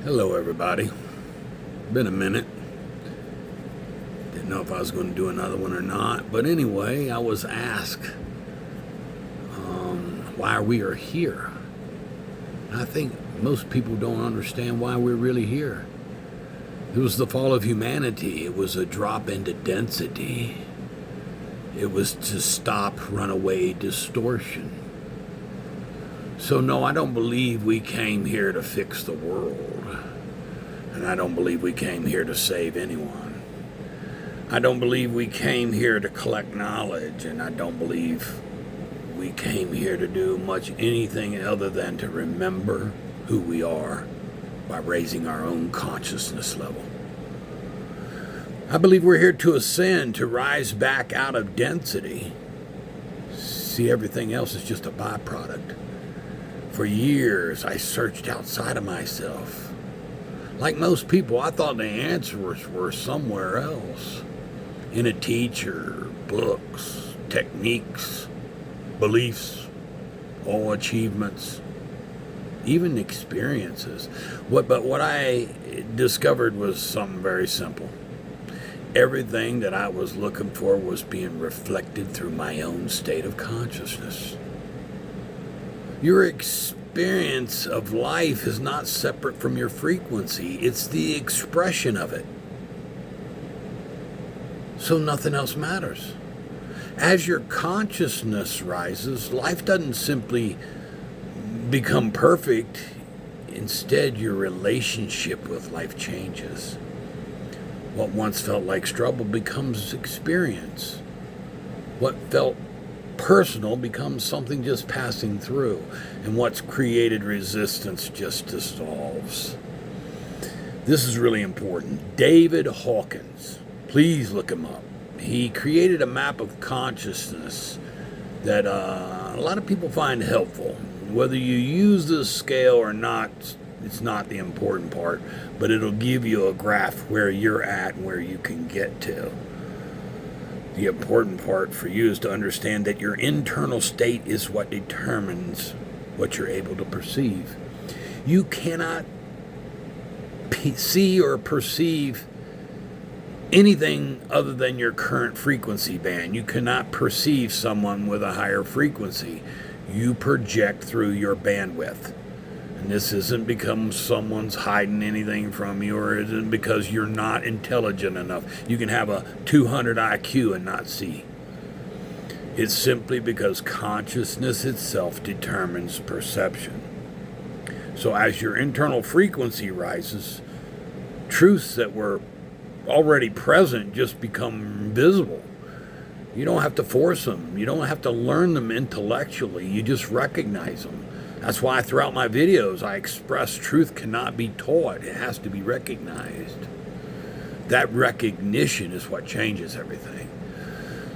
Hello, everybody. Been a minute. Didn't know if I was going to do another one or not. But anyway, I was asked why we are here. And I think most people don't understand why we're really here. It was the fall of humanity. It was a drop into density. It was to stop runaway distortion. So no, I don't believe we came here to fix the world. And I don't believe we came here to save anyone. I don't believe we came here to collect knowledge, and I don't believe we came here to do much anything other than to remember who we are by raising our own consciousness level. I believe we're here to ascend, to rise back out of density. See, everything else is just a byproduct. For years, I searched outside of myself. Like most people, I thought the answers were somewhere else. In a teacher, books, techniques, beliefs, all achievements, even experiences. But what I discovered was something very simple. Everything that I was looking for was being reflected through my own state of consciousness. Your experience of life is not separate from your frequency. It's the expression of it. So nothing else matters. As your consciousness rises, life doesn't simply become perfect. Instead, your relationship with life changes. What once felt like struggle becomes experience. What felt personal becomes something just passing through, and what's created resistance just dissolves. This is really important. David Hawkins, please look him up. He created a map of consciousness that a lot of people find helpful. Whether you use this scale or not, it's not the important part, but it'll give you a graph where you're at and where you can get to. The important part for you is to understand that your internal state is what determines what you're able to perceive. You cannot see or perceive anything other than your current frequency band. You cannot perceive someone with a higher frequency. You project through your bandwidth. And this isn't because someone's hiding anything from you, or it isn't because you're not intelligent enough. You can have a 200 IQ and not see. It's simply because consciousness itself determines perception. So as your internal frequency rises, truths that were already present just become visible. You don't have to force them. You don't have to learn them intellectually. You just recognize them. That's why throughout my videos I express truth cannot be taught. It has to be recognized. That recognition is what changes everything.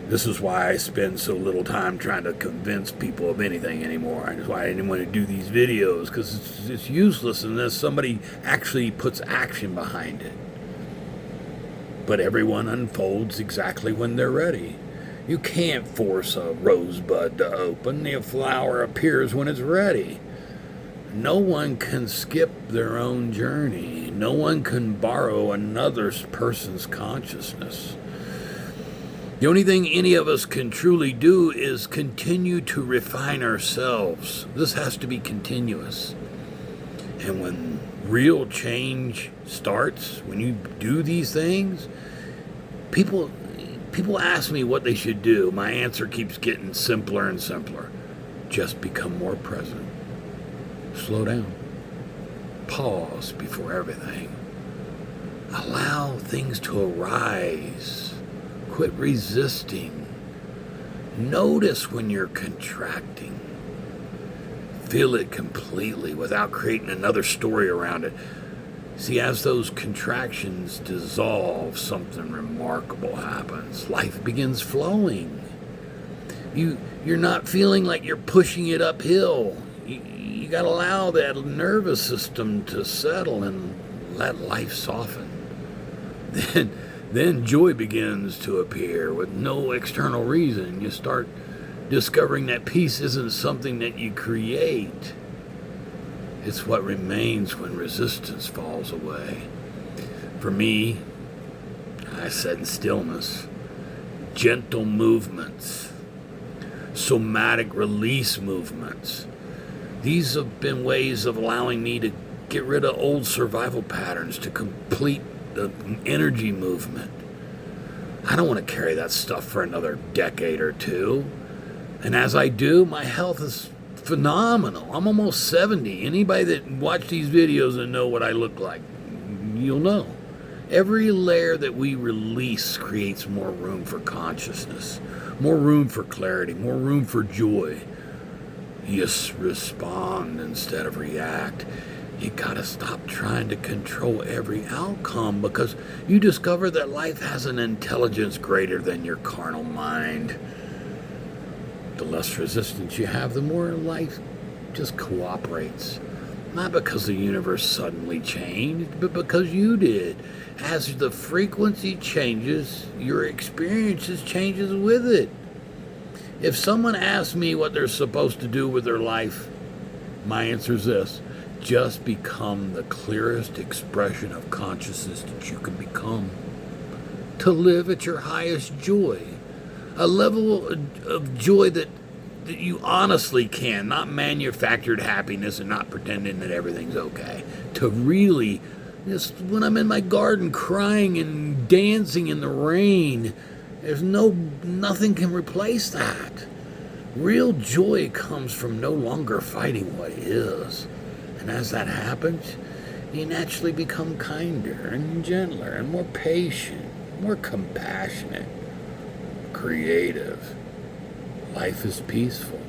This is why I spend so little time trying to convince people of anything anymore. That's why I didn't want to do these videos, because it's useless unless somebody actually puts action behind it. But everyone unfolds exactly when they're ready. You can't force a rosebud to open. The flower appears when it's ready. No one can skip their own journey. No one can borrow another person's consciousness. The only thing any of us can truly do is continue to refine ourselves. This has to be continuous. And when real change starts, when you do these things, people ask me what they should do. My answer keeps getting simpler and simpler. Just become more present. Slow down. Pause before everything. Allow things to arise. Quit resisting. Notice when you're contracting. Feel it completely without creating another story around it. See, as those contractions dissolve, something remarkable happens. Life begins flowing. You're not feeling like you're pushing it uphill. You got to allow that nervous system to settle and let life soften. Then joy begins to appear with no external reason. You start discovering that peace isn't something that you create. It's what remains when resistance falls away. For me, I said in stillness, gentle movements, somatic release movements. These have been ways of allowing me to get rid of old survival patterns, to complete the energy movement. I don't want to carry that stuff for another decade or two. And as I do, my health is phenomenal. I'm almost 70. Anybody that watch these videos and know what I look like, you'll know. Every layer that we release creates more room for consciousness, more room for clarity, more room for joy. You respond instead of react. You gotta stop trying to control every outcome, because you discover that life has an intelligence greater than your carnal mind. The less resistance you have, the more life just cooperates. Not because the universe suddenly changed, but because you did. As the frequency changes, your experiences changes with it. If someone asks me what they're supposed to do with their life, my answer is this: just become the clearest expression of consciousness that you can become. To live at your highest joy. A level of joy that you honestly can, not manufactured happiness and not pretending that everything's okay. To really, just when I'm in my garden crying and dancing in the rain, nothing can replace that. Real joy comes from no longer fighting what is. And as that happens, you naturally become kinder and gentler and more patient, more compassionate, creative. Life is peaceful.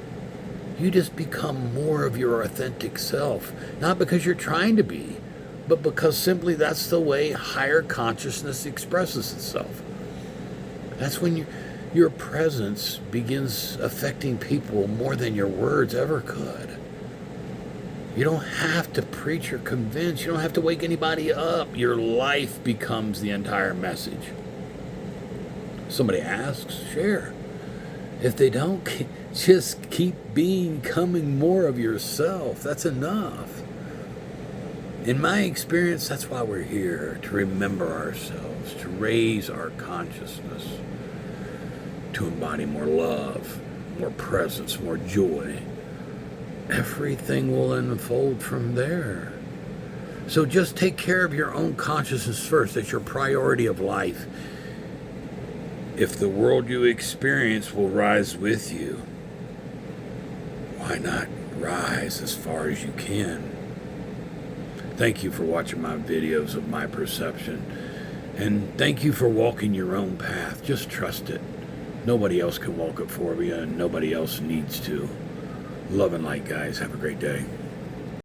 You just become more of your authentic self, not because you're trying to be, but because simply that's the way higher consciousness expresses itself. That's when your presence begins affecting people more than your words ever could. You don't have to preach or convince. You don't have to wake anybody up. Your life becomes the entire message. Somebody asks, share. If they don't, just keep becoming more of yourself. That's enough. In my experience, that's why we're here, to remember ourselves, to raise our consciousness, to embody more love, more presence, more joy. Everything will unfold from there. So just take care of your own consciousness first. That's your priority of life. If the world you experience will rise with you, why not rise as far as you can? Thank you for watching my videos of my perception. And thank you for walking your own path. Just trust it. Nobody else can walk it for you, and nobody else needs to. Love and light, guys. Have a great day.